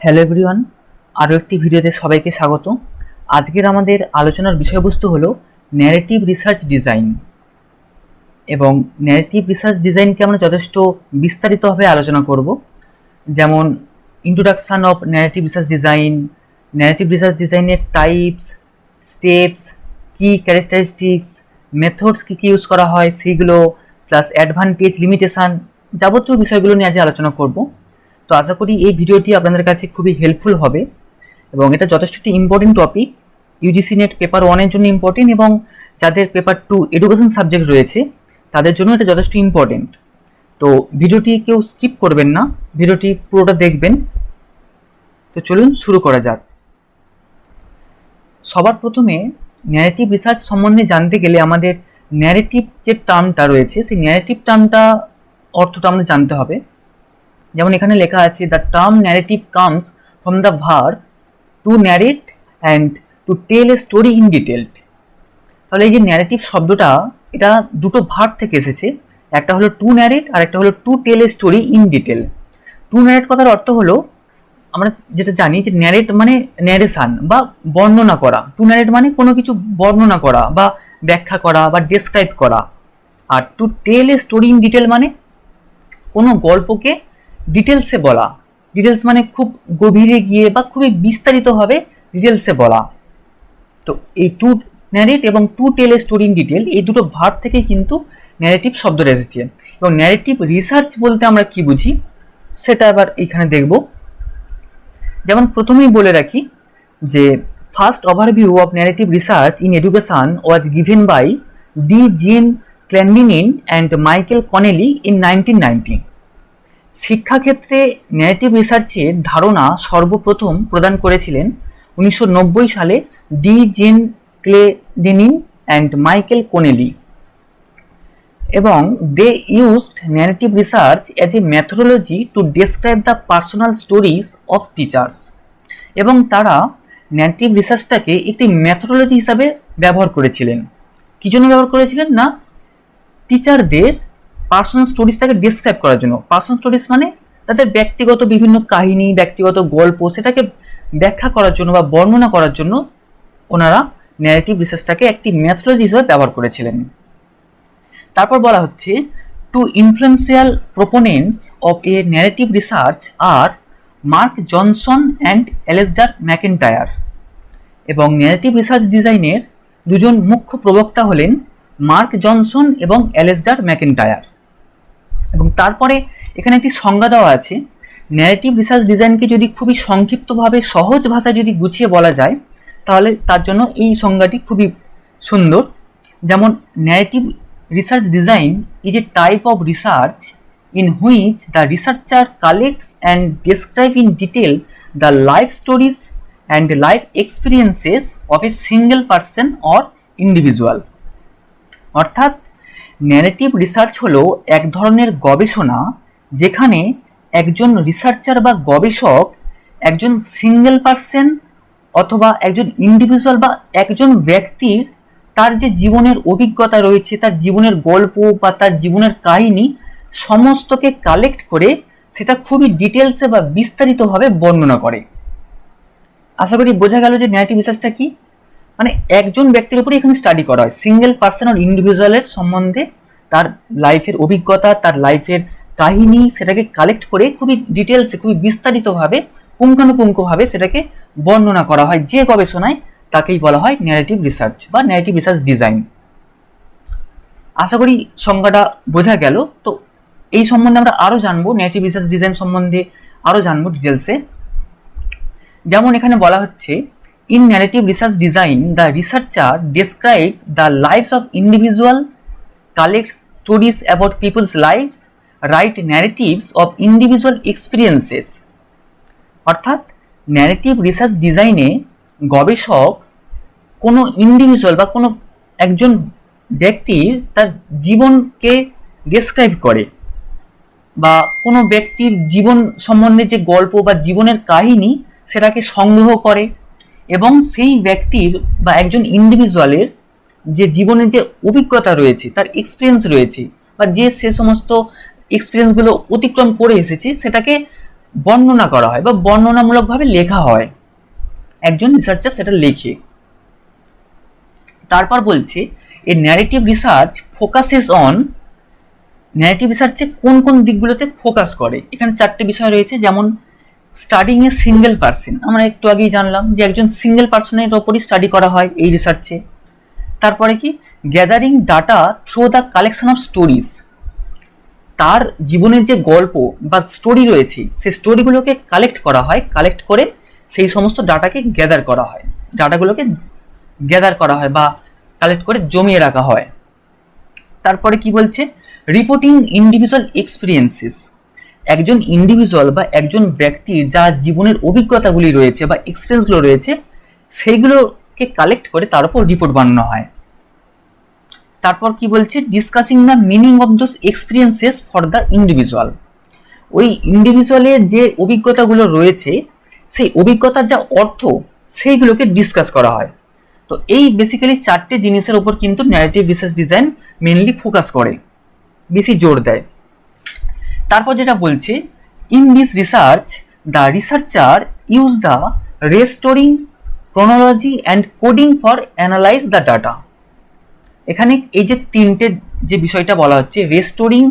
Hello everyone, আরও একটি ভিডিওতে সবাইকে স্বাগত। আজকের আমাদের আলোচনার বিষয়বস্তু হলো ন্যারেটিভ রিসার্চ ডিজাইন। এবং ন্যারেটিভ রিসার্চ ডিজাইনকে আমরা যথেষ্ট বিস্তারিতভাবে আলোচনা করব, যেমন introduction of narrative research design, narrative research ডিজাইনের টাইপস, স্টেপস, কি ক্যারেক্টারিস্টিক্স, মেথডস কী কী ইউজ করা হয় সেইগুলো, প্লাস অ্যাডভান্টেজ, লিমিটেশান, যাবতীয় বিষয়গুলো নিয়ে আজ আলোচনা করব। তো আশা করি এই ভিডিওটি আপনাদের কাছে খুবই হেল্পফুল হবে এবং এটা যথেষ্ট একটি important topic. UGC NET paper 1-এর জন্য ইম্পর্টেন্ট এবং যাদের পেপার 2 এডুকেশন সাবজেক্ট রয়েছে তাদের জন্য এটা যথেষ্ট ইম্পর্টেন্ট। তো ভিডিওটি কেউ স্কিপ করবেন না, ভিডিওটি পুরোটা দেখবেন। তো চলুন শুরু করা যাক। সবার প্রথমে ন্যারেটিভ রিসার্চ সম্বন্ধে জানতে গেলে আমাদের ন্যারেটিভ যে টার্মটা রয়েছে সেই ন্যারেটিভ টার্মটা অর্থটা আমাদের জানতে হবে। যেমন এখানে লেখা আছে, the term narrative comes from the verb to narrate and to tell a story in detailed. তাহলে এই যে ন্যারেটিভ শব্দটা, এটা দুটো ভার্ব থেকে এসেছে, একটা হলো টু ন্যারেট আর একটা হলো to tell a story in detail. To narrate কথার অর্থ হলো, আমরা যেটা জানি যে ন্যারেট মানে ন্যারেশন বা বর্ণনা করা। টু ন্যারেট মানে কোনো কিছু বর্ণনা করা বা ব্যাখ্যা করা বা ডেসক্রাইব করা। আর to tell a story in detail মানে কোনো গল্পকে ডিটেলসে বলা। ডিটেলস মানে খুব গভীরে গিয়ে বা খুবই বিস্তারিতভাবে ডিটেলসে বলা। তো এই টু ন্যারেট এবং to tell a story in detail, এই দুটো ভার্ব থেকে কিন্তু ন্যারেটিভ শব্দটা এসেছে। এবং ন্যারেটিভ রিসার্চ বলতে আমরা কি বুঝি সেটা আবার এখানে দেখব। যেমন প্রথমেই বলে রাখি যে first overview of narrative research in education was given by D Jean Clandinin and Michael Connelly in 1990। শিক্ষাক্ষেত্রে ন্যারেটিভ রিসার্চের ধারণা সর্বপ্রথম প্রদান করেছিলেন 1990 সালে ডি জিন ক্লেডেনিন অ্যান্ড মাইকেল কোনেলি, এবং they used narrative research as a methodology to describe the personal stories of teachers. এবং তারা ন্যারেটিভ রিসার্চটাকে একটি ম্যাথোডোলজি হিসাবে ব্যবহার করেছিলেন। কী জন্য ব্যবহার করেছিলেন? না, টিচারদের পার্সোনাল স্টোরিজটাকে ডেসক্রাইব করার জন্য। পার্সোনাল স্টোরিজ মানে তাদের ব্যক্তিগত বিভিন্ন কাহিনী, ব্যক্তিগত গল্প, সেটাকে ব্যাখ্যা করার জন্য বা বর্ণনা করার জন্য ওনারা ন্যারেটিভ রিসার্চটাকে একটি ম্যাথোডোলজি হিসেবে ব্যবহার করেছিলেন। তারপর বলা হচ্ছে, two influential proponents of a narrative research are Mark Johnson and Alasdair MacIntyre. এবং ন্যারেটিভ রিসার্চ ডিজাইনের দুজন মুখ্য প্রবক্তা হলেন মার্ক জনসন এবং অ্যালেসডার ম্যাকেন্টায়ার। এবং তারপরে এখানে একটি সংজ্ঞা দেওয়া আছে। ন্যারেটিভ রিসার্চ ডিজাইনকে যদি খুবই সংক্ষিপ্তভাবে সহজ ভাষায় যদি গুছিয়ে বলা যায় তাহলে তার জন্য এই সংজ্ঞাটি খুবই সুন্দর। যেমন, narrative research design is a type of research in which the researcher collects and describe in detail the life stories and life experiences of a single person or individual. অর্থাৎ ন্যারেটিভ রিসার্চ হলো এক ধরনের গবেষণা যেখানে একজন researcher বা গবেষক একজন সিঙ্গেল পার্সন অথবা একজন ইন্ডিভিজুয়াল বা একজন ব্যক্তির তার যে জীবনের অভিজ্ঞতা রয়েছে, তার জীবনের গল্প বা তার জীবনের কাহিনী সমস্তকে কালেক্ট করে সেটা খুবই ডিটেলসে বা বিস্তারিতভাবে বর্ণনা করে। আশা করি বোঝা গেল যে ন্যারেটিভ রিসার্চটা কি। মানে একজন ব্যক্তির উপরে এখানে স্টাডি করা হয়, সিঙ্গেল পার্সন আর ইন্ডিভিজুয়ালের সম্বন্ধে তার লাইফের অভিজ্ঞতা, তার লাইফের কাহিনী, সেটাকে কালেক্ট করে খুবই ডিটেলসে, খুবই বিস্তারিতভাবে, পুঙ্খানুপুঙ্খভাবে সেটাকে বর্ণনা করা হয়। যে গবেষণায় তাকেই বলা হয় ন্যারেটিভ রিসার্চ বা ন্যারেটিভ রিসার্চ ডিজাইন। আশা করি সংজ্ঞাটা বোঝা গেল। তো এই সম্বন্ধে আমরা আরও জানবো, ন্যারেটিভ রিসার্চ ডিজাইন সম্বন্ধে আরও জানবো ডিটেলসে। যেমন এখানে বলা হচ্ছে, in narrative research design, the researcher describe the lives of individual, collects stories about people's lives, write narratives of individual experiences। অর্থাৎ ন্যারেটিভ রিসার্চ ডিজাইনে গবেষক কোনো ইন্ডিভিজুয়াল বা কোনো একজন ব্যক্তির তার জীবনকে ডেসক্রাইব করে বা কোনো ব্যক্তির জীবন সম্বন্ধে যে গল্প বা জীবনের কাহিনী সেটাকে সংগ্রহ করে এবং সেই ব্যক্তির বা একজন ইন্ডিভিজুয়ালের যে জীবনের যে অভিজ্ঞতা রয়েছে, তার এক্সপিরিয়েন্স রয়েছে বা যে সে সমস্ত এক্সপিরিয়েন্সগুলো অতিক্রম করে এসেছে সেটাকে বর্ণনা করা হয় বা বর্ণনামূলকভাবে লেখা হয়, একজন রিসার্চার সেটা লেখে। তারপর বলছে a narrative research focuses on, narrative রিসার্চে কোন কোন দিকগুলোতে ফোকাস করে। এখানে 4টে বিষয় রয়েছে, যেমন স্টাডিং এ সিঙ্গেল পার্সন, আমরা একটু আগেই জানলাম যে একজন সিঙ্গেল পার্সনের ওপরই স্টাডি করা হয় এই রিসার্চে। তারপরে কি gathering data through the collection of stories, তার জীবনের যে গল্প বা স্টোরি রয়েছে সেই স্টোরিগুলোকে কালেক্ট করা হয়, কালেক্ট করে সেই সমস্ত ডাটাকে গ্যাদার করা হয়, ডাটাগুলোকে গ্যাদার করা হয় বা কালেক্ট করে জমিয়ে রাখা হয়। তারপরে কি বলছে রিপোর্টিং ইন্ডিভিজুয়াল এক্সপিরিয়েন্সেস, একজন ইন্ডিভিজুয়াল বা একজন ব্যক্তির যা জীবনের অভিজ্ঞতাগুলি রয়েছে বা এক্সপিরিয়েন্সগুলো রয়েছে সেইগুলোকে কালেক্ট করে তার উপর রিপোর্ট বানানো হয়। তারপর কি বলছে discussing the meaning of those experiences for the individual, ওই ইন্ডিভিজুয়ালের যে অভিজ্ঞতাগুলো রয়েছে সেই অভিজ্ঞতার যা অর্থ সেইগুলোকে ডিসকাস করা হয়। তো এই বেসিক্যালি 4টে জিনিসের উপর কিন্তু narrative research design mainly focus করে, বেশি জোর দেয়। তারপর যেটা বলছে in this research the researcher use the restoring, chronology and coding for analyse the data. এখানে এই যে 3টে যে বিষয়টা বলা হচ্ছে রেস্টোরিং,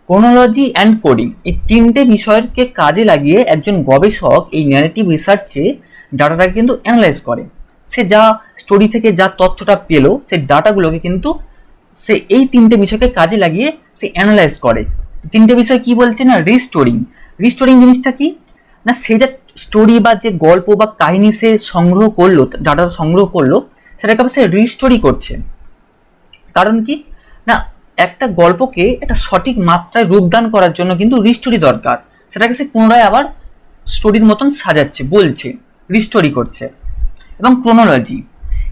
ক্রোনোলজি অ্যান্ড কোডিং, এই 3টে বিষয়কে কাজে লাগিয়ে একজন গবেষক এই ন্যারেটিভ রিসার্চে ডাটাটাকে কিন্তু অ্যানালাইজ করে। সে যা স্টোরি থেকে যা তথ্যটা পেলো সেই ডাটাগুলোকে কিন্তু সে এই 3টে বিষয়কে কাজে লাগিয়ে সে অ্যানালাইজ করে। 3টে বিষয় কি বলছে না রিস্টোরিং, রিস্টোরিং জিনিসটা কি না সে যে স্টোরি বা যে গল্প বা কাহিনী সে সংগ্রহ করলো, ডাটা সংগ্রহ করলো, সেটাকে সে রিস্টোরি করছে। কারণ কি না একটা গল্পকে একটা সঠিক মাত্রায় রূপদান করার জন্য কিন্তু রিস্টোরি দরকার, সেটাকে সে পুনরায় আবার স্টোরির মতন সাজাচ্ছে, বলছে, রিস্টোরি করছে। এবং ক্রোনোলজি,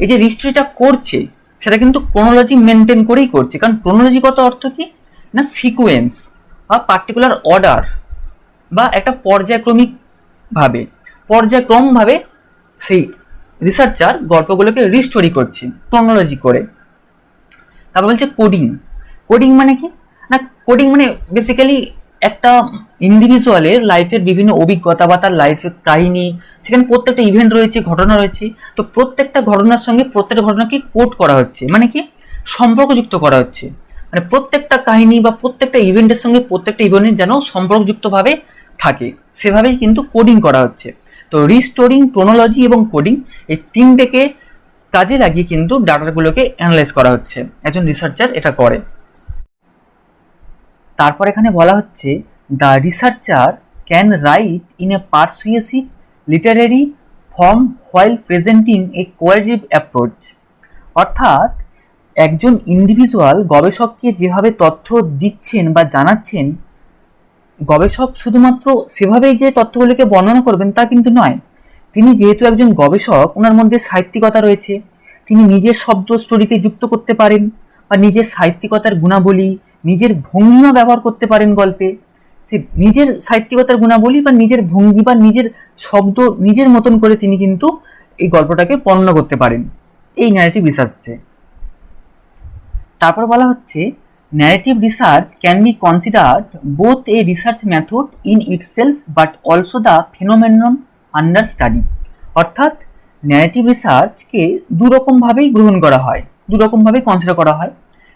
এই যে রিস্টোরিটা করছে সেটা কিন্তু ক্রোনোলজি মেনটেন করেই করছে, কারণ ক্রোনোলজিগত অর্থ কি না সিকোয়েন্স বা পার্টিকুলার অর্ডার বা একটা পর্যায়ক্রমভাবে সেই রিসার্চার গল্পগুলোকে রিস্টোরি করছে ক্রোনোলজি করে। তারপর বলছে কোডিং, কোডিং মানে কি না কোডিং মানে বেসিক্যালি একটা ইন্ডিভিজুয়ালের লাইফের বিভিন্ন অভিজ্ঞতা বা তার লাইফের কাহিনী, সেখানে প্রত্যেকটা ইভেন্ট রয়েছে, ঘটনা রয়েছে, তো প্রত্যেকটা ঘটনার সঙ্গে প্রত্যেকটা ঘটনাকে কোড করা হচ্ছে, মানে কি সম্পর্কযুক্ত করা হচ্ছে, মানে প্রত্যেকটা কাহিনী বা প্রত্যেকটা ইভেন্টের সঙ্গে প্রত্যেকটা ইভেন্টের যেন সম্পর্কযুক্তভাবে থাকে, সেভাবেই কিন্তু কোডিং করা হচ্ছে। তো রিস্টোরিং, ক্রোনোলজি এবং কোডিং এই 3টেকে কাজে লাগিয়ে কিন্তু ডাটাগুলোকে অ্যানালাইজ করা হচ্ছে, একজন রিসার্চার এটা করে। তারপর এখানে বলা হচ্ছে the researcher can write in a persuasive literary form while presenting a qualitative approach, অর্থাৎ একজন ইন্ডিভিজুয়াল গবেষককে যেভাবে তথ্য দিচ্ছেন বা জানাচ্ছেন, গবেষক শুধুমাত্র সেভাবেই যে তথ্যগুলিকে বর্ণনা করবেন তা কিন্তু নয়। তিনি যেহেতু একজন গবেষক, ওনার মধ্যে সাহিত্যিকতা রয়েছে, তিনি নিজের শব্দ স্টোরিতে যুক্ত করতে পারেন বা নিজের সাহিত্যিকতার গুণাবলী, নিজের ভঙ্গিমা ব্যবহার করতে পারেন গল্পে। সে নিজের সাহিত্যিকতার গুণাবলী বা নিজের ভঙ্গি বা নিজের শব্দ নিজের মতন করে তিনি কিন্তু এই গল্পটাকে বর্ণনা করতে পারেন এই ন্যারেটিভ রিসার্চে। তারপর বলা হচ্ছে narrative research can be considered both a research method in itself but also the ফিনোমেনন under study, অর্থাৎ ন্যারেটিভ রিসার্চকে দুরকমভাবেই গ্রহণ করা হয়, দুরকমভাবেই কনসিডার করা হয়।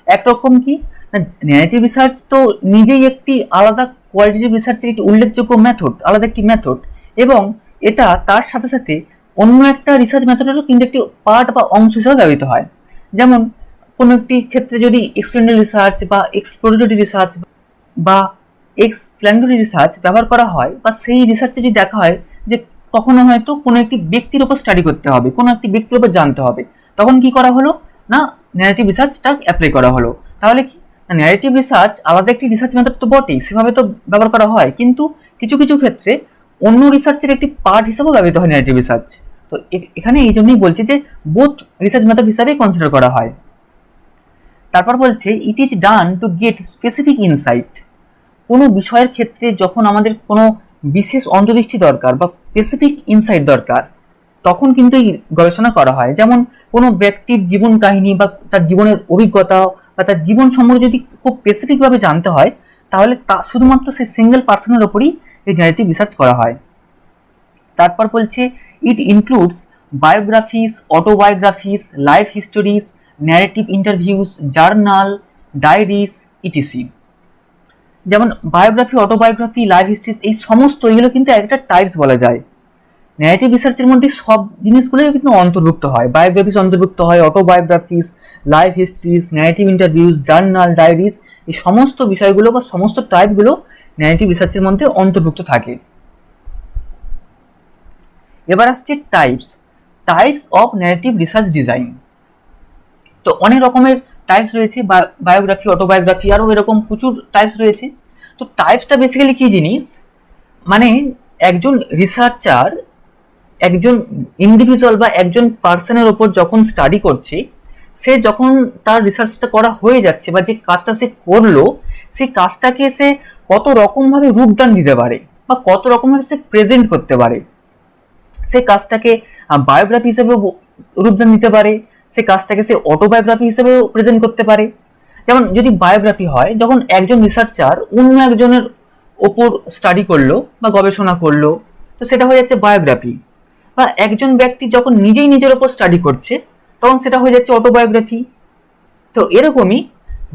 একরকম কি ন্যারেটিভ রিসার্চ তো নিজেই একটি আলাদা কোয়ালিটেটিভ রিসার্চের একটি উল্লেখযোগ্য মেথড, আলাদা একটি মেথড, এবং এটা তার সাথে সাথে অন্য একটা রিসার্চ মেথডেরও কিন্তু একটি পার্ট বা অংশ হিসেবে ব্যবহৃত হয়। যেমন কোনো একটি ক্ষেত্রে যদি এক্সপ্লেনেটরি রিসার্চ বা এক্সপ্লোরেটরি রিসার্চ বা এক্সপ্ল্যানেটরি রিসার্চ ব্যবহার করা হয়, বা সেই রিসার্চে যদি দেখা হয় যে কখনো হয়তো কোনো একটি ব্যক্তির উপর স্টাডি করতে হবে, কোনো একটি ব্যক্তির উপর জানতে হবে, তখন কি করা হলো না ন্যারেটিভ রিসার্চটা অ্যাপ্লাই করা হলো। তাহলে কি ন্যারেটিভ রিসার্চ আলাদা একটি রিসার্চ মেথড তো বটেই, সেভাবে তো ব্যবহার করা হয়, কিন্তু কিছু কিছু ক্ষেত্রে অন্য রিসার্চের একটি পার্ট হিসেবেও ব্যবহৃত হয় ন্যারেটিভ রিসার্চ। তো এখানে এই জন্যই বলছি যে বোথ রিসার্চ মেথড হিসাবে কনসিডার করা হয়। তারপর বলছে it is done to get specific insight, কোনো বিষয়ের ক্ষেত্রে যখন আমাদের কোনো বিশেষ অন্তর্দৃষ্টি দরকার বা স্পেসিফিক ইনসাইট দরকার, তখন কিন্তু এই গবেষণা করা হয়। যেমন কোনো ব্যক্তির জীবন কাহিনী বা তার জীবনের অভিজ্ঞতা বা তার জীবন সম্পর্কে যদি খুব স্পেসিফিকভাবে জানতে হয়, তাহলে তা শুধুমাত্র সেই সিঙ্গেল পার্সনের ওপরই এই ন্যারেটিভ রিসার্চ করা হয়। তারপর বলছে it includes biographies, autobiographies, life histories, narrative interviews, journal, diaries, etc. যেমন বায়োগ্রাফি, অটোবায়োগ্রাফি, লাইফ হিস্ট্রিজ, এই সমস্ত এগুলো কিন্তু একটা টাইপস বলা যায়। ন্যারেটিভ রিসার্চের মধ্যে সব জিনিসগুলোই কিন্তু অন্তর্ভুক্ত হয়, বায়োগ্রাফিস অন্তর্ভুক্ত হয়, autobiographies, life histories, narrative interviews, journal, diaries, এই সমস্ত বিষয়গুলো বা সমস্ত টাইপগুলো ন্যারেটিভ রিসার্চের মধ্যে অন্তর্ভুক্ত থাকে। এবার আসছে types of narrative research design. তো অনেক রকমের টাইপস রয়েছে, বায়োগ্রাফি, অটোবায়োগ্রাফি, আরও এরকম প্রচুর টাইপস রয়েছে। তো টাইপসটা বেসিক্যালি কী জিনিস, মানে একজন রিসার্চার একজন ইন্ডিভিজুয়াল বা একজন পার্সনের ওপর যখন স্টাডি করছে, সে যখন তার রিসার্চটা করা হয়ে যাচ্ছে বা যে কাজটা সে করলো, সেই কাজটাকে সে কত রকমভাবে রূপদান দিতে পারে বা কত রকমভাবে সে প্রেজেন্ট করতে পারে। সে কাজটাকে বায়োগ্রাফি হিসেবেও রূপদান দিতে পারে, সে কাজটাকে সে অটোবায়োগ্রাফি হিসেবেও প্রেজেন্ট করতে পারে। যেমন যদি বায়োগ্রাফি হয়, যখন একজন রিসার্চার অন্য একজনের ওপর স্টাডি করলো বা গবেষণা করলো, তো সেটা হয়ে যাচ্ছে বায়োগ্রাফি। বা একজন ব্যক্তি যখন নিজেই নিজের ওপর স্টাডি করছে, তখন সেটা হয়ে যাচ্ছে অটোবায়োগ্রাফি। তো এরকমই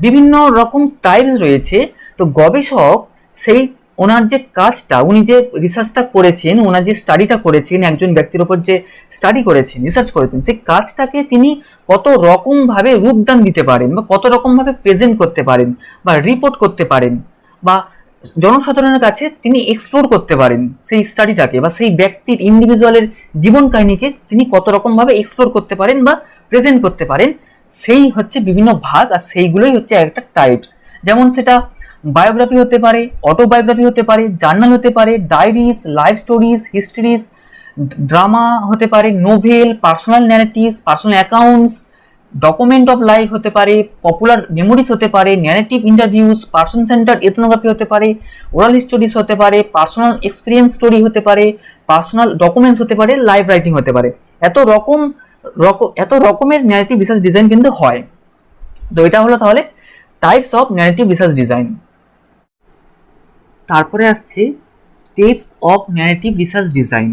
বিভিন্ন রকম টাইপস রয়েছে। তো গবেষক সেই ওনার যে কাজটা, উনি যে রিসার্চটা করেছেন, ওনার যে স্টাডিটা করেছেন, একজন ব্যক্তির ওপর যে স্টাডি করেছেন, রিসার্চ করেছেন, সেই কাজটাকে তিনি কত রকমভাবে রূপদান দিতে পারেন বা কত রকমভাবে প্রেজেন্ট করতে পারেন বা রিপোর্ট করতে পারেন বা জনসাধারণের কাছে তিনি এক্সপ্লোর করতে পারেন সেই স্টাডিটাকে বা সেই ব্যক্তির ইন্ডিভিজুয়ালের জীবন কাহিনীকে তিনি কত রকমভাবে এক্সপ্লোর করতে পারেন বা প্রেজেন্ট করতে পারেন, সেই হচ্ছে বিভিন্ন ভাগ, আর সেইগুলোই হচ্ছে একটা টাইপস। যেমন সেটা বায়োগ্রাফি হতে পারে, অটোবায়োগ্রাফি হতে পারে, জার্নাল হতে পারে, diaries, life stories, histories, drama হতে পারে, novel, personal narratives, personal accounts, document of life হতে পারে, পপুলার মেমোরিজ হতে পারে, narrative interviews, person centre ethnography হতে পারে, ওরাল স্টোরিজ হতে পারে, পার্সোনাল এক্সপিরিয়েন্স স্টোরি হতে পারে, পার্সোনাল ডকুমেন্টস হতে পারে, লাইভ রাইটিং হতে পারে। এত রকমের ন্যারেটিভ রিসার্চ ডিজাইন কিন্তু হয়। তো এটা হলো তাহলে types of narrative research design. তারপরে আসছে steps of narrative research design.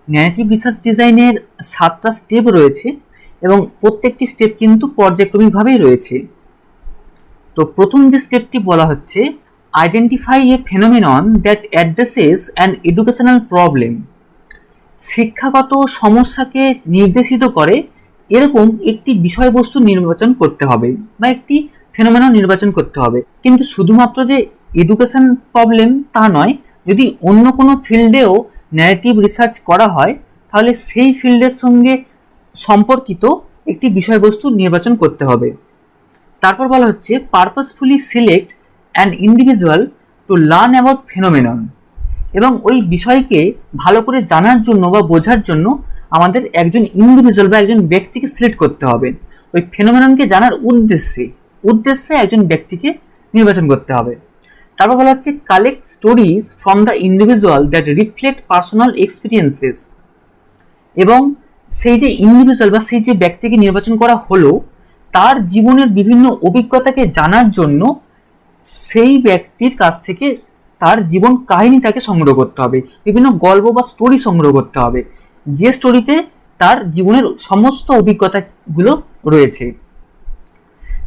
Narrative research ডিজাইনের 7টা স্টেপ রয়েছে এবং প্রত্যেকটি স্টেপ কিন্তু পর্যায়ক্রমিকভাবেই রয়েছে। তো প্রথম যে স্টেপটি বলা হচ্ছে, identify A phenomenon that addresses an educational problem. শিক্ষাগত সমস্যাকে নির্দেশিত করে এরকম একটি বিষয়বস্তু নির্বাচন করতে হবে বা একটি ফেনোমেনন নির্বাচন করতে হবে। কিন্তু শুধুমাত্র যে এডুকেশন প্রবলেম তা নয়, যদি অন্য কোনো ফিল্ডেও ন্যারেটিভ রিসার্চ করা হয়, তাহলে সেই ফিল্ডের সঙ্গে সম্পর্কিত একটি বিষয়বস্তু নির্বাচন করতে হবে। তারপর বলা হচ্ছে purposefully select an individual to learn about phenomenon. এবং ওই বিষয়কে ভালো করে জানার জন্য বা বোঝার জন্য আমাদের একজন ইন্ডিভিজুয়াল বা একজন ব্যক্তিকে সিলেক্ট করতে হবে। ওই ফেনোমেননকে জানার উদ্দেশ্যে একজন ব্যক্তিকে নির্বাচন করতে হবে। তারপর বলা হচ্ছে collect stories from the individual that reflect personal experiences. এবং সেই যে ইন্ডিভিজুয়াল বা সেই যে ব্যক্তিকে নির্বাচন করা হলো, তার জীবনের বিভিন্ন অভিজ্ঞতাকে জানার জন্য সেই ব্যক্তির কাছ থেকে তার জীবন কাহিনীটাকে সংগ্রহ করতে হবে, বিভিন্ন গল্প বা স্টোরি সংগ্রহ করতে হবে, যে স্টোরিতে তার জীবনের সমস্ত অভিজ্ঞতাগুলো রয়েছে।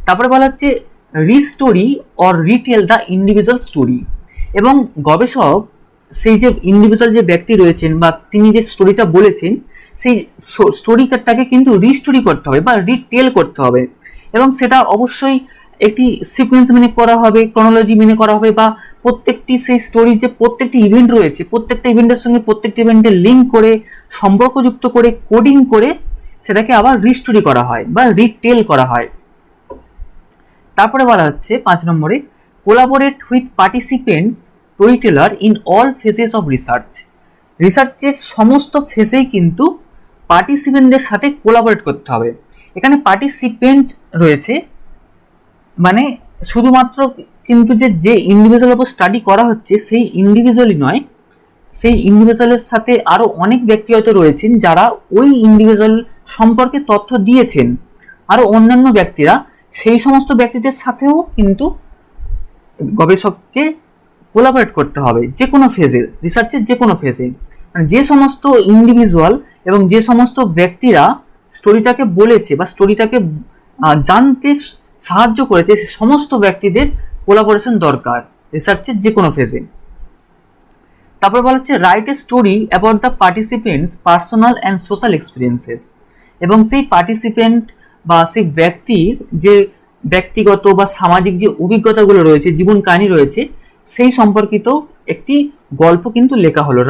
তারপরে বলা হচ্ছে restory or retell the individual story. এবং গবেষক সেই যে ইন্ডিভিজুয়াল যে ব্যক্তি রয়েছেন বা তিনি যে স্টোরিটা বলেছেন, সেই স্টোরিটাকে কিন্তু রিস্টোরি করতে হবে বা রিটেল করতে হবে। এবং সেটা অবশ্যই একটি সিকোয়েন্স মেনে করা হবে, ক্রনোলজি মেনে করা হবে, বা প্রত্যেকটি সেই স্টোরির যে প্রত্যেকটি ইভেন্ট রয়েছে, প্রত্যেকটা ইভেন্টের সঙ্গে প্রত্যেকটি ইভেন্টের লিঙ্ক করে, সম্পর্কযুক্ত করে, কোডিং করে সেটাকে আবার রিস্টোরি করা হয় বা রিটেল করা হয়। তারপরে বলা হচ্ছে 5 নম্বরে collaborate with participants storyteller in all phases of research. রিসার্চের সমস্ত ফেজেই কিন্তু পার্টিসিপেন্টদের সাথে কোলাবোরেট করতে হবে। এখানে পার্টিসিপেন্ট রয়েছে মানে শুধুমাত্র কিন্তু যে ইন্ডিভিজুয়ালের উপর স্টাডি করা হচ্ছে সেই ইন্ডিভিজুয়ালই নয়, সেই ইন্ডিভিজুয়ালের সাথে আরও অনেক ব্যক্তি হয়তো রয়েছেন যারা ওই ইন্ডিভিজুয়াল সম্পর্কে তথ্য দিয়েছেন। আরও অন্যান্য ব্যক্তিরা সেই সমস্ত ব্যক্তিদের সাথেও কিন্তু গবেষককে কোলাবরেট করতে হবে যে কোনো ফেজে, রিসার্চের যে কোনো ফেজে। মানে যে সমস্ত ইন্ডিভিজুয়াল এবং যে সমস্ত ব্যক্তিরা স্টোরিটাকে বলেছে বা স্টোরিটাকে জানতে সাহায্য করেছে, সে সমস্ত ব্যক্তিদের কোলাবোরেশন দরকার রিসার্চের যে কোনো ফেজে। তারপর বলা হচ্ছে write a story about the participants personal and social experiences, এবং সেই পার্টিসিপেন্ট বা সেই ব্যক্তির যে ব্যক্তিগত বা সামাজিক যে অভিজ্ঞতাগুলো রয়েছে, জীবন কাহিনী রয়েছে, সেই সম্পর্কিত একটি গল্প কিন্তু লেখা হলো।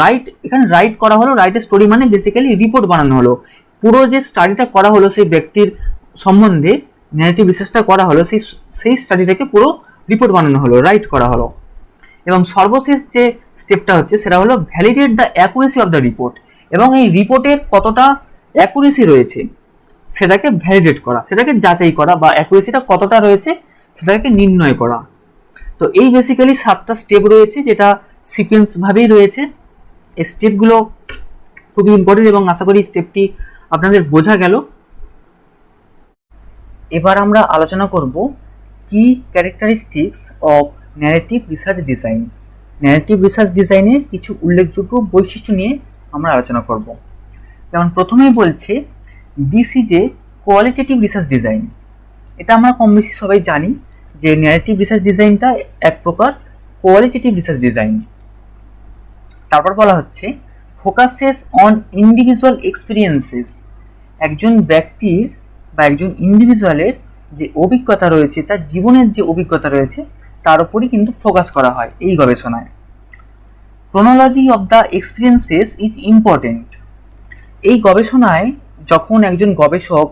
এখানে রাইট করা হলো, রাইট এ স্টোরি মানে বেসিক্যালি রিপোর্ট বানানো হলো। পুরো যে স্টাডিটা করা হলো সেই ব্যক্তির সম্বন্ধে, ন্যারেটিভ রিসার্চটা করা হলো, সেই স্টাডিটাকে পুরো রিপোর্ট বানানো হলো, রাইট করা হলো। এবং সর্বশেষ যে স্টেপটা হচ্ছে সেটা হলো validate the accuracy of the report, এবং এই রিপোর্টের কতটা অ্যাকুরেসি রয়েছে সেটাকে ভ্যালিডেট করা, সেটাকে যাচাই করা, বা অ্যাকুরেসিটা কতটা রয়েছে সেটাকে নির্ণয় করা। তো এই বেসিক্যালি 7টা স্টেপ রয়েছে, যেটা সিকোয়েন্স ভাবেই রয়েছে। এই স্টেপগুলো খুবই ইম্পর্টেন্ট এবং আশা করি স্টেপটি আপনাদের বোঝা গেল। এবার আমরা আলোচনা করব কি characteristics of narrative research design. Narrative research ডিজাইনের কিছু উল্লেখযোগ্য বৈশিষ্ট্য নিয়ে আমরা আলোচনা করব। যেমন প্রথমেই বলছে this is a qualitative research design. এটা আমরা কম বেশি সবাই জানি যে ন্যারেটিভ রিসার্চ ডিজাইনটা এক প্রকার কোয়ালিটেটিভ রিসার্চ ডিজাইন। তারপর বলা হচ্ছে ফোকাসেস অন ইন্ডিভিজুয়াল এক্সপিরিয়েন্সেস। একজন ব্যক্তির বা একজন ইন্ডিভিজুয়ালের যে অভিজ্ঞতা রয়েছে, তার জীবনের যে অভিজ্ঞতা রয়েছে, তার উপরই কিন্তু ফোকাস করা হয় এই গবেষণায়। Chronology of the experiences is important. এই গবেষণায় যখন একজন গবেষক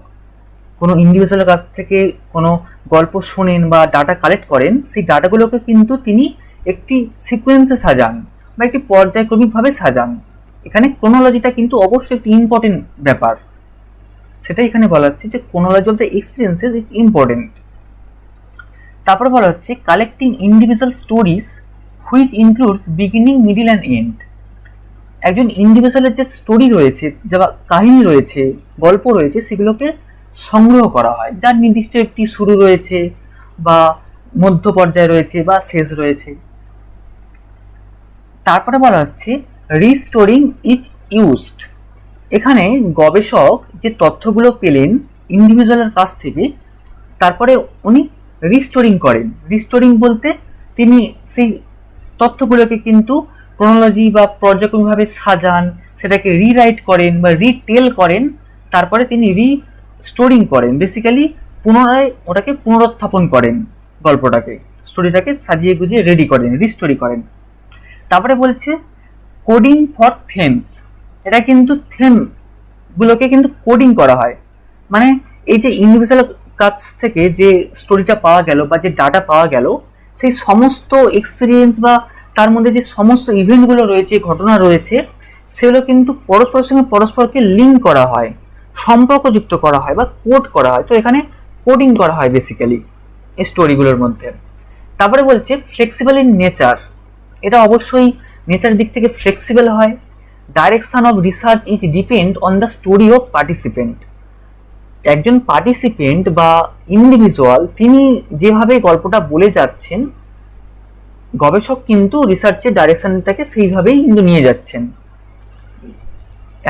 কোনো ইন্ডিভিজুয়ালের কাছ থেকে কোনো গল্প শোনেন বা ডাটা কালেক্ট করেন, সেই ডাটাগুলোকে কিন্তু তিনি একটি সিকোয়েন্সে সাজান বা একটি পর্যায়ক্রমিকভাবে সাজান। এখানে ক্রোনোলজিটা কিন্তু অবশ্যই একটি ইম্পর্টেন্ট ব্যাপার, সেটা এখানে বলা হচ্ছে যে chronology of the experiences is important. তারপরে বলা হচ্ছে collecting individual stories which includes beginning, middle and end. একজন ইন্ডিভিজুয়ালের যে স্টোরি রয়েছে, যা কাহিনী রয়েছে, গল্প রয়েছে, সেগুলোকে সংগ্রহ করা হয়, যার নির্দিষ্ট একটি শুরু রয়েছে বা মধ্য পর্যায়ে রয়েছে বা শেষ রয়েছে। তারপরে বলা হচ্ছে রিস্টোরিং ইজ ইউজড। এখানে গবেষক যে তথ্যগুলো পেলেন ইন্ডিভিজুয়ালের কাছ থেকে, তারপরে উনি রিস্টোরিং করেন। রিস্টোরিং বলতে তিনি সেই তথ্যগুলোকে কিন্তু ক্রোনোলজি বা পর্যায়ক্রমিকভাবে সাজান, সেটাকে রিরাইট করেন বা রিটেল করেন, তারপরে তিনি রিস্টোরিং করেন, বেসিক্যালি পুনরায় ওটাকে পুনরুত্থাপন করেন, গল্পটাকে, স্টোরিটাকে সাজিয়ে গুজিয়ে রেডি করেন, রিস্টোরি করেন। তারপরে বলছে কোডিং ফর থেমস। এটা কিন্তু থেমগুলোকে কিন্তু কোডিং করা হয়, মানে এই যে ইন্ডিভিজুয়াল কাছ থেকে যে স্টোরিটা পাওয়া গেল বা যে ডাটা পাওয়া গেল, সেই সমস্ত এক্সপিরিয়েন্স বা তার মধ্যে যে সমস্ত ইভেন্টগুলো রয়েছে, ঘটনা রয়েছে, সেগুলো কিন্তু পরস্পরের সঙ্গে পরস্পরকে লিঙ্ক করা হয়, সম্পর্কযুক্ত করা হয় বা কোড করা হয়। তো এখানে কোডিং করা হয় বেসিক্যালি এই স্টোরিগুলোর মধ্যে। তারপরে বলছে ফ্লেক্সিবল ইন নেচার। এটা অবশ্যই নেচারের দিক থেকে ফ্লেক্সিবল হয়। Direction of research is depend on the story of participant. একজন পার্টিসিপেন্ট বা ইন্ডিভিজুয়াল তিনি যেভাবে গল্পটা বলে যাচ্ছেন, গবেষক কিন্তু রিসার্চের ডাইরেকশনটাকে সেইভাবেই কিন্তু নিয়ে যাচ্ছেন।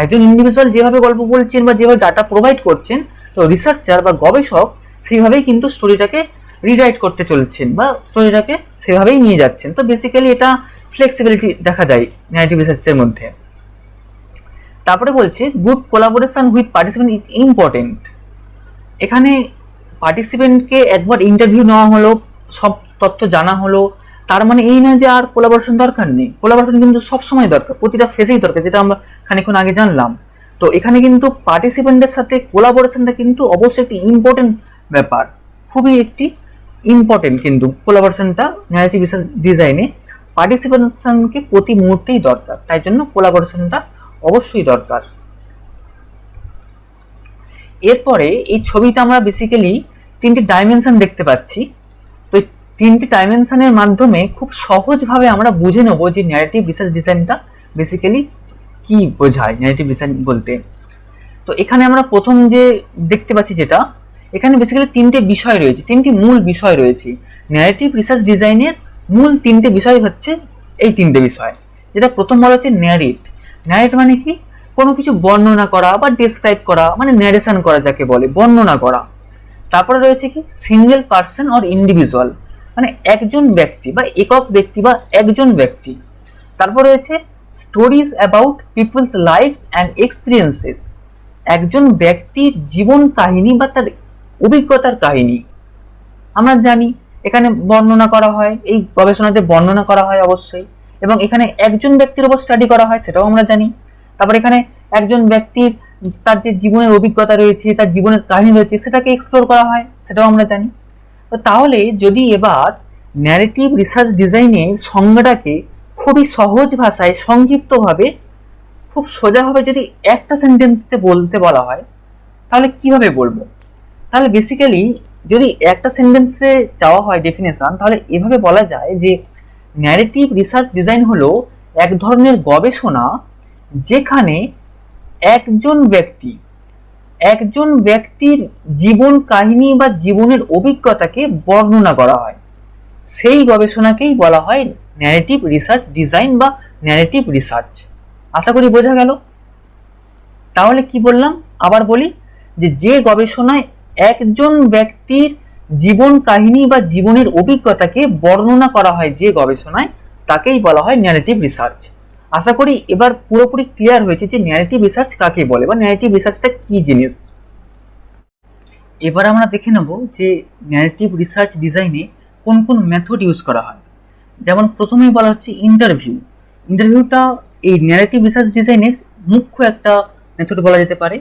একজন ইন্ডিভিজুয়াল যেভাবে গল্প বলছেন বা যেভাবে ডাটা প্রোভাইড করছেন, তো রিসার্চার বা গবেষক সেইভাবেই কিন্তু স্টোরিটাকে রিরাইট করতে চলেছেন বা স্টোরিটাকে সেভাবেই নিয়ে যাচ্ছেন। তো বেসিক্যালি এটা ফ্লেক্সিবিলিটি দেখা যায় ন্যারেটিভ রিসার্চের মধ্যে। তারপরে বলছে good collaboration with participant is important. এখানে পার্টিসিপেন্টকে একবার ইন্টারভিউ নেওয়া হলো, সব তথ্য জানা হলো, তার মানে এই নয় যে আর কোলাবোরেশন দরকার নেই। কোলাবোরেশন কিন্তু সবসময় দরকার, প্রতিটা ফেজেই দরকার, যেটা আমরা খানিকক্ষণ আগে জানলাম। তো এখানে কিন্তু পার্টিসিপেন্টের সাথে কোলাবোরেশনটা কিন্তু অবশ্যই একটি ইম্পর্টেন্ট ব্যাপার, খুবই একটি ইম্পর্টেন্ট। কিন্তু কোলাবোরেশনটা ন্যারেটিভ রিসার্চ ডিজাইনে পার্টিসিপেশনকে প্রতি মুহূর্তেই দরকার, তাই জন্য কোলাবোরেশনটা অবশ্যই দরকার। এরপরে এই ছবিতে আমরা বেসিক্যালি 3টি ডাইমেনশন দেখতে পাচ্ছি। তো 3টি ডাইমেনশনের মাধ্যমে খুব সহজভাবে আমরা বুঝে নেব যে ন্যারেটিভ রিসার্চ ডিজাইনটা বেসিক্যালি কি বোঝায় ন্যারেটিভ ডিজাইন বলতে। তো এখানে আমরা প্রথম যে দেখতে পাচ্ছি, যেটা এখানে বেসিক্যালি 3টে বিষয় রয়েছে, 3টি মূল বিষয় রয়েছে ন্যারেটিভ রিসার্চ ডিজাইনের মূল তিনটে বিষয় হচ্ছে এই তিনটে বিষয়। যেটা প্রথম বলা হচ্ছে ন্যারেট। ন্যারেট মানে কি? কোনো কিছু বর্ণনা করা বা ডেসক্রাইব করা, মানে ন্যারেশন করা যাকে বলে, বর্ণনা করা। তারপরে রয়েছে কি সিঙ্গেল পার্সন অর ইন্ডিভিজুয়াল, মানে একজন ব্যক্তি বা একক ব্যক্তি বা একজন ব্যক্তি। তারপর রয়েছে stories about people's lives and experiences, একজন ব্যক্তির জীবন কাহিনী বা তার অভিজ্ঞতার কাহিনী। আমরা জানি এখানে বর্ণনা করা হয়, এই গবেষণাতে বর্ণনা করা হয় অবশ্যই, এবং এখানে একজন ব্যক্তির উপর স্টাডি করা হয় সেটাও আমরা জানি। তারপর এখানে একজন ব্যক্তির তার যে জীবনের অভিজ্ঞতা রয়েছে, তার জীবনের কাহিনী রয়েছে, সেটাকে এক্সপ্লোর করা হয় সেটাও আমরা জানি। তো তাহলে যদি এবার ন্যারেটিভ রিসার্চ ডিজাইনের সংজ্ঞাটাকে খুবই সহজ ভাষায় সংক্ষিপ্তভাবে খুব সোজাভাবে যদি একটা সেন্টেন্সে বলতে বলা হয়, তাহলে কিভাবে বলবো? তাহলে বেসিক্যালি যদি একটা সেন্টেন্সে চাওয়া হয় ডেফিনেশন, তাহলে এভাবে বলা যায় যে ন্যারেটিভ রিসার্চ ডিজাইন হলো এক ধরনের গবেষণা যেখানে একজন ব্যক্তির জীবন কাহিনী বা জীবনের অভিজ্ঞতাকে বর্ণনা করা হয়। সেই গবেষণাকেই বলা হয় ন্যারেটিভ রিসার্চ ডিজাইন বা ন্যারেটিভ রিসার্চ। আশা করি বোঝা গেল। তাহলে কি বললাম আবার বলি, যে গবেষণায় একজন ব্যক্তির জীবন কাহিনী বা জীবনের অভিজ্ঞতাকে বর্ণনা করা হয় যে গবেষণায়, তাকেই বলা হয় ন্যারেটিভ রিসার্চ। আশা করি এবার পুরোপুরি ক্লিয়ার হয়েছে যে ন্যারেটিভ রিসার্চ কাকে বলে বা ন্যারেটিভ রিসার্চটা কি জিনিস। এবার আমরা দেখে নেব যে ন্যারেটিভ রিসার্চ ডিজাইনে কোন কোন মেথড ইউজ করা হয়। যেমন প্রথমেই বলা হচ্ছে ইন্টারভিউটা এই ন্যারেটিভ রিসার্চ ডিজাইনের মুখ্য একটা মেথড বলা যেতে পারে,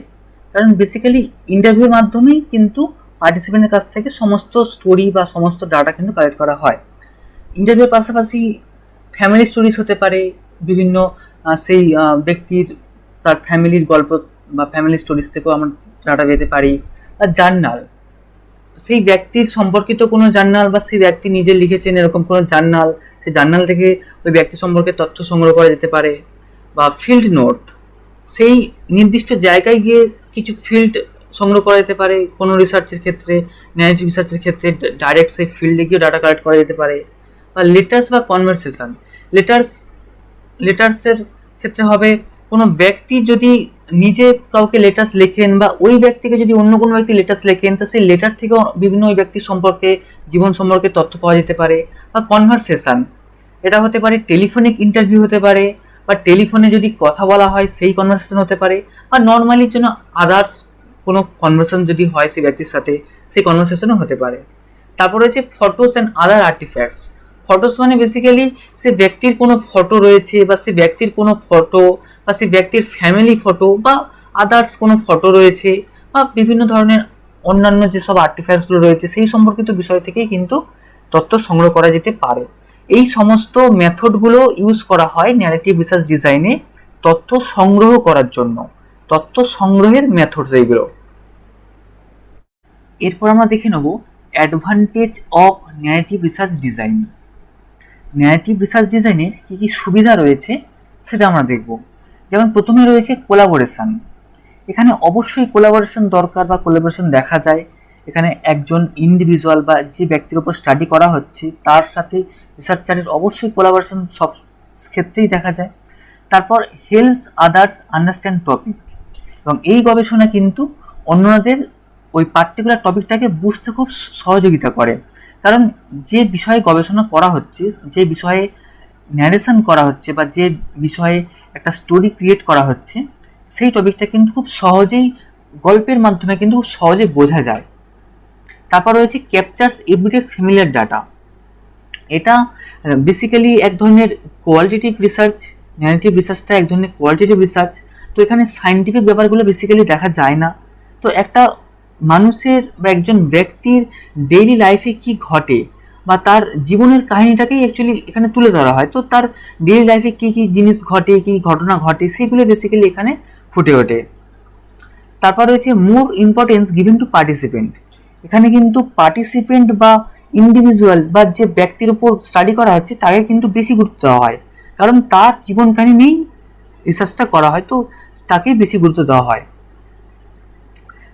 কারণ বেসিক্যালি ইন্টারভিউর মাধ্যমেই কিন্তু পার্টিসিপেন্টের কাছ থেকে সমস্ত স্টোরি বা সমস্ত ডাটা কিন্তু কালেক্ট করা হয়। ইন্টারভিউর পাশাপাশি ফ্যামিলি স্টোরিজ হতে পারে, বিভিন্ন সেই ব্যক্তির তার ফ্যামিলির গল্প বা ফ্যামিলি স্টোরিজ থেকেও আমরা ডাটা পেতে পারি। আর জার্নাল, সেই ব্যক্তির সম্পর্কিত কোনো জার্নাল বা সেই ব্যক্তি নিজে লিখেছেন এরকম কোনো জার্নাল, সেই জার্নাল থেকে ওই ব্যক্তি সম্পর্কে তথ্য সংগ্রহ করা যেতে পারে। বা ফিল্ড নোট, সেই নির্দিষ্ট জায়গায় গিয়ে কিছু ফিল্ড সংগ্রহ করা যেতে পারে কোনো রিসার্চের ক্ষেত্রে, ন্যারেটিভ রিসার্চের ক্ষেত্রে ডাইরেক্ট সেই ফিল্ডে গিয়ে ডাটা কালেক্ট করা যেতে পারে। বা লেটার্স বা কনভারসেশন, লেটার্সের ক্ষেত্রে হবে কোনো ব্যক্তি যদি নিজে কাউকে লেটার্স লেখেন বা ওই ব্যক্তিকে যদি অন্য কোনো ব্যক্তি লেটার্স লেখেন, তো সেই লেটার থেকেও বিভিন্ন ওই ব্যক্তির সম্পর্কে, জীবন সম্পর্কে তথ্য পাওয়া যেতে পারে। বা কনভারসেশন, এটা হতে পারে টেলিফোনিক ইন্টারভিউ হতে পারে, বা টেলিফোনে যদি কথা বলা হয় সেই কনভারসেশন হতে পারে, বা নর্মালির জন্য আদার্স কোনো কনভারসেশন যদি হয় সেই ব্যক্তির সাথে, সেই কনভারসেশনও হতে পারে। তারপর হচ্ছে photos and other artefacts. Photos মানে বেসিক্যালি সে ব্যক্তির কোনো ফটো রয়েছে বা সে ব্যক্তির কোনো ফটো বা সে ব্যক্তির ফ্যামিলি ফটো বা আদার্স কোনো ফটো রয়েছে, বা বিভিন্ন ধরনের অন্যান্য যেসব আর্টিফ্যাক্টসগুলো রয়েছে সেই সম্পর্কিত বিষয় থেকেই কিন্তু তথ্য সংগ্রহ করা যেতে পারে। এই সমস্ত মেথডগুলো ইউজ করা হয় ন্যারেটিভ রিসার্চ ডিজাইনে তথ্য সংগ্রহ করার জন্য, তথ্য সংগ্রহের মেথডস এইগুলো। এরপর আমরা দেখে নেব advantage of narrative research design. Narrative research ডিজাইনের কী কী সুবিধা রয়েছে সেটা আমরা দেখব। যেমন প্রথমে রয়েছে কোলাবোরেশন। এখানে অবশ্যই কোলাবোরেশন দরকার বা কোলাবোরেশন দেখা যায়। এখানে একজন ইন্ডিভিজুয়াল বা যে ব্যক্তির উপর স্টাডি করা হচ্ছে তার সাথে রিসার্চারের অবশ্যই কোলাবোরেশন সব ক্ষেত্রেই দেখা যায়। তারপর হেল্পস আদার্স আন্ডারস্ট্যান্ড টপিক, এবং এই গবেষণা কিন্তু অন্যদের ওই পার্টিকুলার টপিকটাকে বুঝতে খুব সহযোগিতা করে। কারণ যে বিষয়ে গবেষণা করা হচ্ছে, যে বিষয়ে ন্যারেশন করা হচ্ছে বা যে বিষয়ে একটা স্টোরি ক্রিয়েট করা হচ্ছে, সেই টপিকটা কিন্তু খুব সহজেই গল্পের মাধ্যমে কিন্তু খুব সহজে বোঝা যায়। তারপর রয়েছে ক্যাপচার্স এভরিডে ফ্যামিলিয়ার ডাটা। এটা বেসিক্যালি এক ধরনের কোয়ালিটেটিভ রিসার্চ। ন্যারেটিভ রিসার্চটা এক ধরনের কোয়ালিটেটিভ রিসার্চ। তো এখানে সায়েন্টিফিক ব্যাপারগুলো বেসিক্যালি দেখা যায় না। তো একটা মানুষের বা একজন ব্যক্তির ডেইলি লাইফে কি ঘটে বা তার জীবনের কাহিনীটাকেই অ্যাকচুয়ালি এখানে তুলে ধরা হয়। তো তার ডেইলি লাইফে কী কী জিনিস ঘটে, কী ঘটনা ঘটে, সেগুলো বেসিক্যালি এখানে ফুটে ওঠে। তারপর রয়েছে মোর ইম্পর্টেন্স গিভেন টু পার্টিসিপেন্ট। এখানে কিন্তু পার্টিসিপেন্ট বা ইন্ডিভিজুয়াল বা যে ব্যক্তির উপর স্টাডি করা হচ্ছে তাকে কিন্তু বেশি গুরুত্ব দেওয়া হয়, কারণ তার জীবন কাহিনী নিয়েই রিসার্চটা করা হয়, তো তাকেই বেশি গুরুত্ব দেওয়া হয়।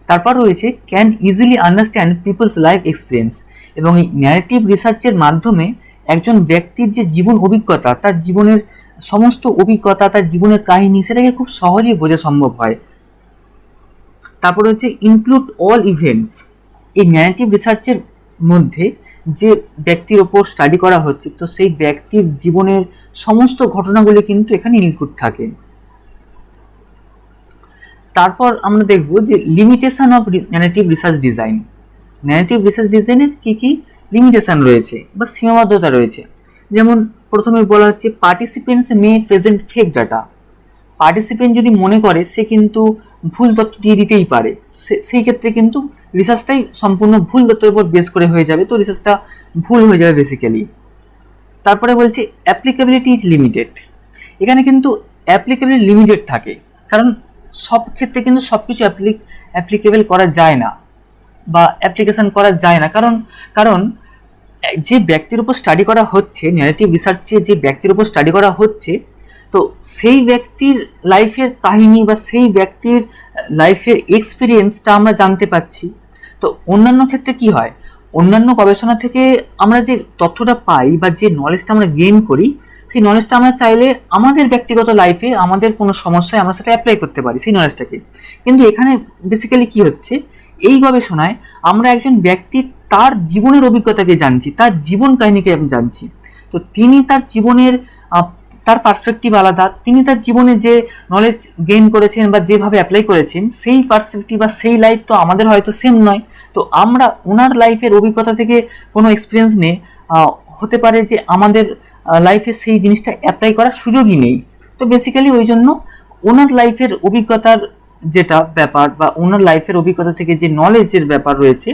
তারপর রয়েছে can easily understand people's life experience, এবং এই ন্যারেটিভ রিসার্চের মাধ্যমে একজন ব্যক্তির যে জীবন অভিজ্ঞতা, তার জীবনের সমস্ত অভিজ্ঞতা, তার জীবনের কাহিনী, সেটাকে খুব সহজেই বোঝা সম্ভব হয়। তারপরে হচ্ছে ইনক্লুড অল ইভেন্টস। এই ন্যারেটিভ রিসার্চের মধ্যে যে ব্যক্তির ওপর স্টাডি করা হচ্ছে, তো সেই ব্যক্তির জীবনের সমস্ত ঘটনাগুলি কিন্তু এখানে ইনক্লুড থাকে। তারপর আমরা দেখব যে limitation of narrative research design. Narrative research ডিজাইনের কী কী লিমিটেশন রয়েছে বা সীমাবদ্ধতা রয়েছে। যেমন প্রথমে বলা হচ্ছে পার্টিসিপেন্টস মে প্রেজেন্ট ফেক ডাটা। পার্টিসিপেন্ট যদি মনে করে সে কিন্তু ভুল তথ্য দিয়ে দিতেই পারে, সেই ক্ষেত্রে কিন্তু রিসার্চটাই সম্পূর্ণ ভুল তথ্যের উপর বেস করে হয়ে যাবে, তো রিসার্চটা ভুল হয়ে যাবে বেসিক্যালি। তারপরে বলছে অ্যাপ্লিকেবিলিটি ইজ লিমিটেড। এখানে কিন্তু অ্যাপ্লিকেবিলিটি লিমিটেড থাকে, কারণ সব ক্ষেত্রে কিন্তু সব কিছু অ্যাপ্লিকেবল করা যায় না বা অ্যাপ্লিকেশন করা যায় না, কারণ যে ব্যক্তির উপর স্টাডি করা হচ্ছে, ন্যারেটিভ রিসার্চে যে ব্যক্তির উপর স্টাডি করা হচ্ছে, তো সেই ব্যক্তির লাইফের কাহিনী বা সেই ব্যক্তির লাইফের এক্সপিরিয়েন্সটা আমরা জানতে পাচ্ছি। তো অন্যান্য ক্ষেত্রে কি হয়, অন্যান্য গবেষণা থেকে আমরা যে তথ্যটা পাই বা যে নলেজটা আমরা গেইন করি, সেই নলেজটা আমরা চাইলে আমাদের ব্যক্তিগত লাইফে আমাদের কোনো সমস্যায় আমরা সেটা অ্যাপ্লাই করতে পারি সেই নলেজটাকে। কিন্তু এখানে বেসিক্যালি কি হচ্ছে, এই গবেষণায় আমরা একজন ব্যক্তির তার জীবনের অভিজ্ঞতাকে জানছি, তার জীবন কাহিনীকে আমি জানছি। তো তিনি তার জীবনের তার পার্সপেক্টিভ আলাদা, তিনি তার জীবনে যে নলেজ গেইন করেছেন বা যেভাবে অ্যাপ্লাই করেছেন, সেই পার্সপেক্টিভ বা সেই লাইফ তো আমাদের হয়তো সেম নয়। তো আমরা ওনার লাইফের অভিজ্ঞতা থেকে কোনো এক্সপিরিয়েন্স নিয়ে হতে পারে যে আমাদের লাইফে সেই জিনিসটা অ্যাপ্লাই করার সুযোগই নেই। তো বেসিক্যালি ওই জন্য ওনার লাইফের অভিজ্ঞতার যেটা ব্যাপার বা ওনার লাইফের অভিজ্ঞতা থেকে যে নলেজের ব্যাপার রয়েছে,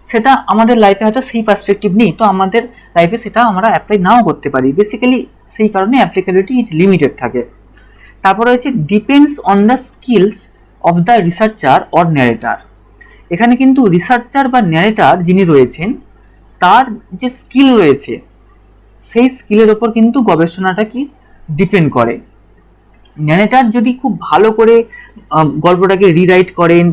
সেটা আমাদের লাইফে হয়তো সেই পার্সপেক্টিভ নেই, তো আমাদের লাইফে সেটা আমরা অ্যাপ্লাই নাও করতে পারি। বেসিক্যালি সেই কারণে অ্যাপ্লিকেবিলিটি ইজ লিমিটেড থাকে। তারপরে হচ্ছে depends on the skills of the researcher or narrator. এখানে কিন্তু রিসার্চার বা ন্যারেটার যিনি রয়েছেন, তার যে স্কিল রয়েছে, সেই স্কিলের ওপর কিন্তু গবেষণাটা কি ডিপেন্ড করে। ন্যারেটার যদি খুব ভালো করে গল্পটাকে রিরাইট করেন,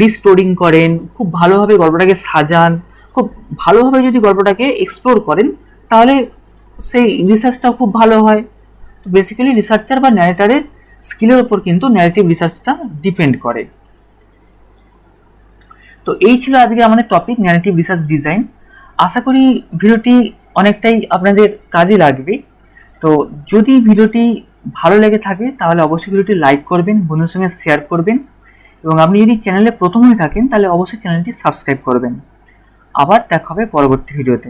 রিস্টোরিং করেন, খুব ভালোভাবে গল্পটাকে সাজান, খুব ভালোভাবে যদি গল্পটাকে এক্সপ্লোর করেন, তাহলে সেই রিসার্চটাও খুব ভালো হয়। তো বেসিক্যালি রিসার্চার বা ন্যারেটারের স্কিলের ওপর কিন্তু ন্যারেটিভ রিসার্চটা ডিপেন্ড করে। তো এই ছিল আজকে আমাদের টপিক, ন্যারেটিভ রিসার্চ ডিজাইন। আশা করি ভিডিওটি অনেকটাই আপনাদের কাজে লাগবে। তো যদি ভিডিওটি ভালো লেগে থাকে তাহলে অবশ্যই ভিডিওটি লাইক করবেন, বন্ধুদের সঙ্গে শেয়ার করবেন, এবং আপনি যদি চ্যানেলে প্রথম হয়ে থাকেন তাহলে অবশ্যই চ্যানেলটি সাবস্ক্রাইব করবেন। আবার দেখা হবে পরবর্তী ভিডিওতে।